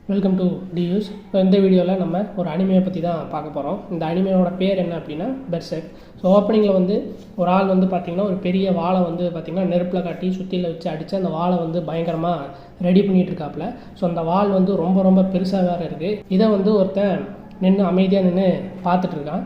Welcome to டியூஸ். So இந்த வீடியோவில் நம்ம ஒரு அனிமையை பற்றி தான் பார்க்க போகிறோம். இந்த அனிமையோட பேர் என்ன அப்படின்னா பெர்செர்க். ஸோ ஓப்பனிங்கில் வந்து ஒரு ஆள் வந்து பார்த்திங்கன்னா ஒரு பெரிய வாளை வந்து பார்த்திங்கன்னா நெருப்பில் காட்டி சுற்றியில் வச்சு அடித்து அந்த வாளை வந்து பயங்கரமாக ரெடி பண்ணிகிட்டு இருக்காப்புல. ஸோ அந்த வாள் வந்து ரொம்ப ரொம்ப பெருசாக வேறு இருக்குது. இதை வந்து ஒருத்தன் நின்று அமைதியாக நின்று பார்த்துட்டு இருக்கான்.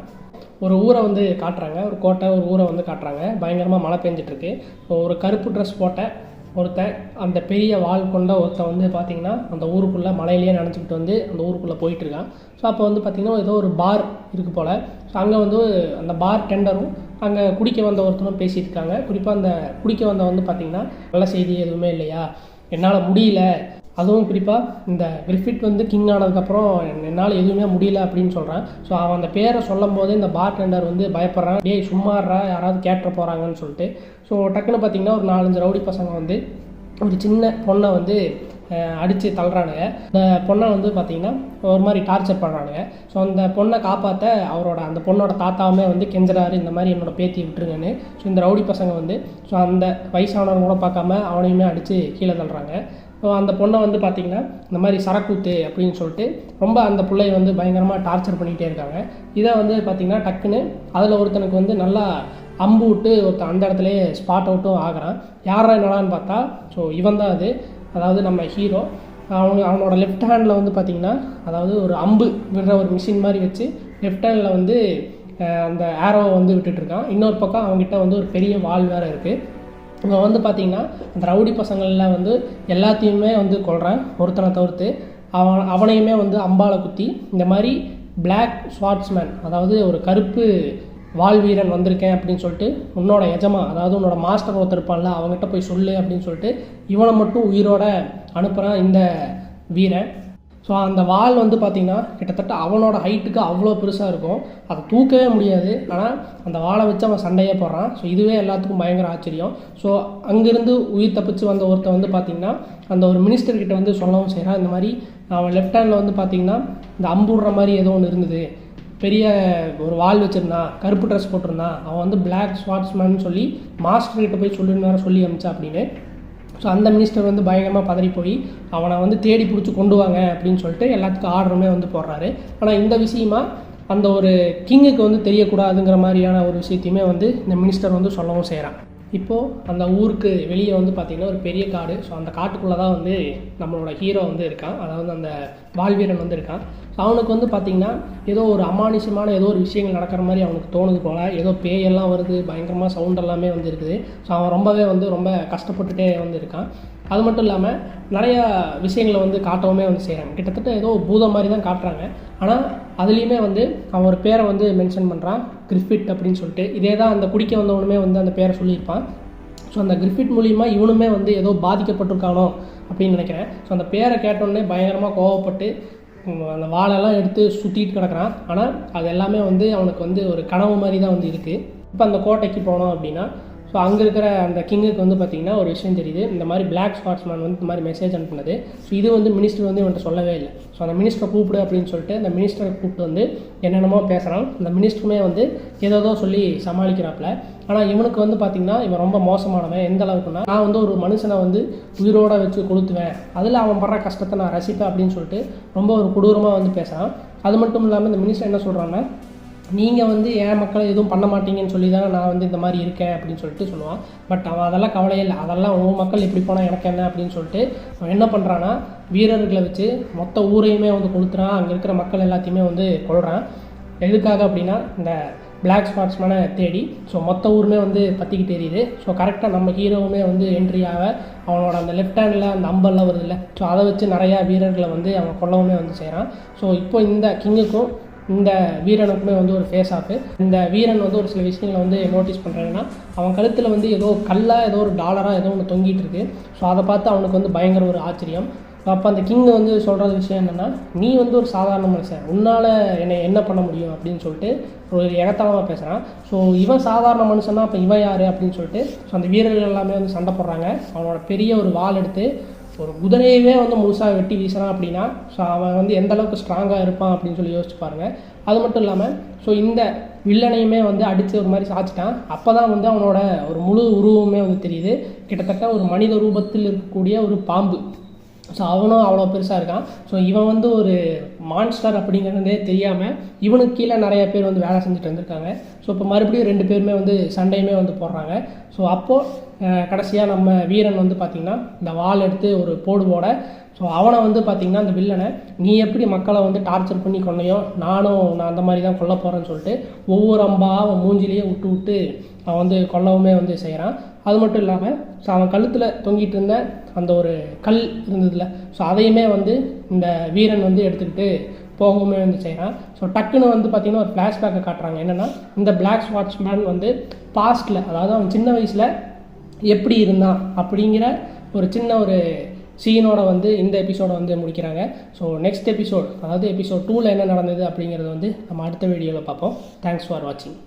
ஒரு ஊரை வந்து காட்டுறாங்க, ஒரு கோட்டை, ஒரு ஊரை வந்து காட்டுறாங்க. பயங்கரமாக மழை பெஞ்சிட்ருக்கு. ஸோ ஒரு கருப்பு ட்ரெஸ் போட்ட ஒருத்தன், அந்த பெரிய வாள் கொண்ட ஒருத்தன் வந்து பார்த்திங்கன்னா அந்த ஊருக்குள்ளே மலையிலேயே நினச்சிக்கிட்டு வந்து அந்த ஊருக்குள்ளே போயிட்டுருக்கான். ஸோ அப்போ வந்து பார்த்திங்கன்னா ஏதோ ஒரு பார் இருக்குது போல். ஸோ அங்கே வந்து அந்த பார் டெண்டரும் அங்கே குடிக்க வந்த ஒருத்தரும் பேசிகிட்டு இருக்காங்க. குறிப்பாக அந்த குடிக்க வந்த வந்து பார்த்திங்கன்னா நல்ல செய்தி எதுவுமே இல்லையா, என்னால் முடியல, அதுவும் குறிப்பாக இந்த கிரிஃபிட் வந்து கிங் ஆனதுக்கப்புறம் என்னால் எதுவுமே முடியல அப்படின்னு சொல்கிறான். ஸோ அவன் அந்த பேரை சொல்லும் போது இந்த பார் டெண்டர் வந்து பயப்படுறான். டேய் சும்மாறா, யாராவது கேட்டுற போகிறாங்கன்னு சொல்லிட்டு. ஸோ டக்குன்னு பார்த்திங்கன்னா ஒரு 4-5 ரவுடி பசங்க வந்து ஒரு சின்ன பொண்ணை வந்து அடித்து தள்ளுறானுங்க. இந்த பொண்ணை வந்து பார்த்திங்கன்னா ஒரு மாதிரி டார்ச்சர் பண்ணுறானுங்க. ஸோ அந்த பொண்ணை காப்பாற்ற அந்த பொண்ணோட தாத்தாவுமே வந்து கெஞ்சுறாரு, இந்த மாதிரி என்னோட பேத்தி விட்டுருங்கன்னு. ஸோ இந்த ரவுடி பசங்க வந்து ஸோ அந்த வயசானவங்க கூட பார்க்காம அவனையுமே அடித்து கீழே தள்ளுறாங்க. ஸோ அந்த பொண்ணை வந்து பார்த்திங்கன்னா இந்த மாதிரி சரக்கூத்து அப்படின்னு சொல்லிட்டு ரொம்ப அந்த பிள்ளையை வந்து பயங்கரமாக டார்ச்சர் பண்ணிகிட்டே இருக்காங்க. இதை வந்து பார்த்திங்கன்னா டக்குன்னு அதில் ஒருத்தனுக்கு வந்து நல்லா அம்பு விட்டு ஒருத்தன் அந்த இடத்துலையே ஸ்பாட் அவுட்டும் ஆகிறான். யாரா என்னடான்னு பார்த்தா ஸோ இவன் தான் அது, அதாவது நம்ம ஹீரோ. அவனோட லெஃப்ட் ஹேண்டில் வந்து பார்த்திங்கன்னா அதாவது ஒரு அம்பு விடுற ஒரு மிஷின் மாதிரி வச்சு லெஃப்ட் ஹேண்டில் வந்து அந்த ஆரோவை வந்து விட்டுட்டுருக்கான். இன்னொரு பக்கம் அவங்ககிட்ட வந்து ஒரு பெரிய வால் வேறு இருக்குது. இவன் வந்து பார்த்திங்கன்னா அந்த ரவுடி பசங்களில் வந்து எல்லாத்தையுமே வந்து கொல்றான், ஒருத்தனை தவிர்த்து. அவனையுமே வந்து அம்பாலை குத்தி இந்த மாதிரி பிளாக் ஸ்வாட்ஸ்மேன், அதாவது ஒரு கருப்பு வால் வீரன் வந்திருக்கேன் அப்படின்னு சொல்லிட்டு உன்னோட எஜமா, அதாவது உன்னோட மாஸ்டர் ஒருத்தர் இருப்பான்ல, அவங்ககிட்ட போய் சொல்லு அப்படின்னு சொல்லிட்டு இவனை மட்டும் உயிரோட அனுப்புகிறான் இந்த வீரன். ஸோ அந்த வால் வந்து பார்த்திங்கன்னா கிட்டத்தட்ட அவனோட ஹைட்டுக்கு அவ்வளோ பெருசாக இருக்கும், அதை தூக்கவே முடியாது. ஆனால் அந்த வாளை வச்சு அவன் சண்டையே போடுறான். ஸோ இதுவே எல்லாத்துக்கும் பயங்கர ஆச்சரியம். ஸோ அங்கேருந்து உயிர் தப்பிச்சு வந்த ஒருத்தன் வந்து பார்த்திங்கன்னா அந்த ஒரு மினிஸ்டர்கிட்ட வந்து சொல்லவும் செய்கிறான். இந்த மாதிரி அவன் லெஃப்ட் ஹேண்டில் வந்து பார்த்திங்கன்னா இந்த அம்புடுற மாதிரி ஏதோ ஒன்று இருந்தது, பெரிய ஒரு வால் வச்சுருந்தான், கருப்பு ட்ரெஸ் போட்டிருந்தான், அவன் வந்து பிளாக் ஸ்வாட்ஸ்மேன் சொல்லி மாஸ்டர்கிட்ட போய் சொல்லிருந்தார சொல்லி அமிச்சா அப்படின்னு. ஸோ அந்த மினிஸ்டர் வந்து பயங்கரமாக பதறி போய் அவனை வந்து தேடி பிடிச்சி கொண்டு வாங்க அப்படின்னு சொல்லிட்டு எல்லாத்துக்கும் ஆர்டருமே வந்து போடுறாரு. ஆனால் இந்த விஷயமா அந்த ஒரு கிங்குக்கு வந்து தெரியக்கூடாதுங்கிற மாதிரியான ஒரு விஷயத்தையுமே வந்து இந்த மினிஸ்டர் வந்து சொல்லவும் செய்கிறான். இப்போது அந்த ஊருக்கு வெளியே வந்து பார்த்திங்கன்னா ஒரு பெரிய காடு. ஸோ அந்த காட்டுக்குள்ளே தான் வந்து நம்மளோட ஹீரோ வந்து இருக்கான், அதாவது அந்த வால்வீரன் வந்து இருக்கான். ஸோ அவனுக்கு வந்து பார்த்திங்கன்னா ஏதோ ஒரு அமானுஷமான ஏதோ ஒரு விஷயங்கள் நடக்கிற மாதிரி அவனுக்கு தோணுது போல். ஏதோ பேயெல்லாம் வருது, பயங்கரமாக சவுண்ட் எல்லாமே வந்து இருக்குது. ஸோ அவன் ரொம்ப கஷ்டப்பட்டுட்டே வந்து இருக்கான். அது மட்டும் இல்லாமல் நிறையா விஷயங்களை வந்து காட்டவுமே வந்து செய்கிறாங்க. கிட்டத்தட்ட ஏதோ பூதம் மாதிரி தான் காட்டுறாங்க. ஆனால் அதுலேயுமே வந்து அவன் ஒரு பேரை வந்து மென்ஷன் பண்ணுறான், கிரிஃபிட் அப்படின்னு சொல்லிட்டு. இதே தான் அந்த குடிக்க வந்தவனுமே வந்து அந்த பேரை சொல்லியிருப்பான். ஸோ அந்த கிரிஃபிட் மூலிமா இவனுமே வந்து ஏதோ பாதிக்கப்பட்டிருக்கானோ அப்படின்னு நினைக்கிறேன். ஸோ அந்த பேரை கேட்டோடனே பயங்கரமாக கோவப்பட்டு அந்த வாழெல்லாம் எடுத்து சுற்றிட்டு கிடக்கிறான். ஆனால் அது எல்லாமே வந்து அவனுக்கு வந்து ஒரு கனவு மாதிரி தான் வந்து இருக்குது. இப்போ அந்த கோட்டைக்கு போனோம் அப்படின்னா ஸோ அங்கே இருக்கிற அந்த கிங்குக்கு வந்து பார்த்திங்கன்னா ஒரு விஷயம் தெரியுது, இந்த மாதிரி பிளாக் ஸ்வாட்ஸ்மேன் வந்து இந்த மாதிரி மெசேஜ் அனுப்புனது. ஸோ இது வந்து மினிஸ்டர் வந்து இவன்ட்டு சொல்லவே இல்லை. ஸோ அந்த மினிஸ்டரை கூப்பிடு அப்படின்னு சொல்லிட்டு அந்த மினிஸ்டரை கூப்பிட்டு வந்து என்னென்னமோ பேசுகிறான். அந்த மினிஸ்டருமே வந்து ஏதோ சொல்லி சமாளிக்கிறாப்புல. ஆனால் இவனுக்கு வந்து பார்த்திங்கன்னா இவன் ரொம்ப மோசமானவன். எந்த அளவுக்குன்னா, நான் வந்து ஒரு மனுஷனை வந்து உயிரோட வச்சு கொளுத்துவேன், அதில் அவன் படுற கஷ்டத்தை நான் ரசிப்பேன் அப்படின்னு சொல்லிட்டு ரொம்ப ஒரு கொடூரமாக வந்து பேசுகிறான். அது மட்டும் இல்லாமல் இந்த மினிஸ்டர் என்ன சொல்கிறான்னா, நீங்கள் வந்து என் மக்களை எதுவும் பண்ண மாட்டீங்கன்னு சொல்லி தானே நான் வந்து இந்த மாதிரி இருக்கேன் அப்படின்னு சொல்லிட்டு சொல்லுவான். பட் அவன் அதெல்லாம் கவலையே இல்லை, அதெல்லாம் உன் மக்கள் எப்படி போனால் எனக்கு என்ன அப்படின்னு சொல்லிட்டு அவன் என்ன பண்ணுறான்னா வீரர்களை வச்சு மொத்த ஊரையுமே வந்து கொளுத்துறான். அங்கே இருக்கிற மக்கள் எல்லாத்தையுமே வந்து கொள்கிறான். எதுக்காக அப்படின்னா இந்த பிளாக் ஸ்பாட்ஸ்மேனை தேடி. ஸோ மொத்த ஊருமே வந்து பற்றிக்கிட்டு எரியுது. ஸோ கரெக்டாக நம்ம ஹீரோவுமே வந்து என்ட்ரியாக அவனோட அந்த லெஃப்ட் ஹேண்டில் அந்த அம்பெல்லாம் வருது இல்லை, ஸோ அதை வச்சு நிறையா வீரர்களை வந்து அவன் கொல்லவுமே வந்து செய்கிறான். ஸோ இப்போ இந்த கிங்குக்கும் இந்த வீரனுக்குமே வந்து ஒரு ஃபேஸ் ஆஃப். இந்த வீரன் வந்து ஒரு சில விஷயங்களை வந்து நோட்டீஸ் பண்ணுறாங்கன்னா, அவன் கழுத்தில் வந்து ஏதோ கல்லாக ஏதோ ஒரு டாலராக ஏதோ ஒன்று தொங்கிட்டு இருக்கு. ஸோ அதை பார்த்து அவனுக்கு வந்து பயங்கர ஒரு ஆச்சரியம். அப்போ அந்த கிங் வந்து சொல்கிற விஷயம் என்னென்னா, நீ வந்து ஒரு சாதாரண மனுஷன், உன்னால் என்னை என்ன பண்ண முடியும் அப்படின்னு சொல்லிட்டு ஒரு எகத்தனமாக பேசுகிறான். ஸோ இவன் சாதாரண மனுஷன்னா அப்போ இவன் யார் அப்படின்னு சொல்லிட்டு ஸோ அந்த வீரர்கள் எல்லாமே வந்து சண்டை போடுறாங்க. அவனோட பெரிய ஒரு வாள் எடுத்து ஒரு குதிரையவே வந்து முழுசாக வெட்டி வீசுகிறான் அப்படின்னா ஸோ அவன் வந்து எந்த அளவுக்கு ஸ்ட்ராங்காக இருப்பான் அப்படின்னு சொல்லி யோசிச்சு பாருங்கள். அது மட்டும் இல்லாமல் ஸோ இந்த வில்லனையுமே வந்து அடித்து ஒரு மாதிரி சாய்ச்சிட்டான். அப்போ தான் வந்து அவனோட ஒரு முழு உருவமே வந்து தெரியுது. கிட்டத்தட்ட ஒரு மனித ரூபத்தில் இருக்கக்கூடிய ஒரு பாம்பு. ஸோ அவனும் அவ்வளோ பெருசாக இருக்கான். ஸோ இவன் வந்து ஒரு மான்ஸ்டர் அப்படிங்கிறதே தெரியாமல் இவனுக்கு கீழே நிறைய பேர் வந்து வேலை செஞ்சுட்டு வந்திருக்காங்க. ஸோ இப்போ மறுபடியும் 2 பேருமே வந்து சண்டையுமே வந்து போடுறாங்க. ஸோ அப்போது கடைசியாக நம்ம வீரன் வந்து பார்த்திங்கன்னா இந்த வாள் எடுத்து ஒரு போட ஸோ அவனை வந்து பார்த்திங்கன்னா அந்த வில்லனை நீ எப்படி மக்களை வந்து டார்ச்சர் பண்ணி கொன்னையோ நான் அந்த மாதிரி தான் கொல்ல போகிறேன்னு சொல்லிட்டு ஒவ்வொரு அம்பா அவன் மூஞ்சிலேயே விட்டு அவன் வந்து கொல்லவுமே வந்து செய்கிறான். அது மட்டும் இல்லாமல் ஸோ அவன் கழுத்தில் தொங்கிட்டு இருந்த அந்த ஒரு கல் இருந்ததில்ல, ஸோ அதையுமே வந்து இந்த வீரன் வந்து எடுத்துக்கிட்டு போகவுமே வந்து செய்கிறான். ஸோ டக்குன்னு வந்து பார்த்திங்கன்னா ஒரு ஃப்ளாஷ்பேக்கை காட்டுறாங்க. என்னென்னா இந்த பிளாக் வாட்ச்மேன் வந்து பாஸ்ட்டில், அதாவது அவன் சின்ன வயசில் எப்படி இருந்தான் அப்படிங்கிற ஒரு சின்ன ஒரு சீனோட வந்து இந்த எபிசோடை வந்து முடிக்கிறாங்க. ஸோ நெக்ஸ்ட் எபிசோட், அதாவது எபிசோட் 2ல் என்ன நடந்தது அப்படிங்கிறது வந்து நம்ம அடுத்த வீடியோவில் பார்ப்போம். தேங்க்ஸ் ஃபார் வாட்சிங்.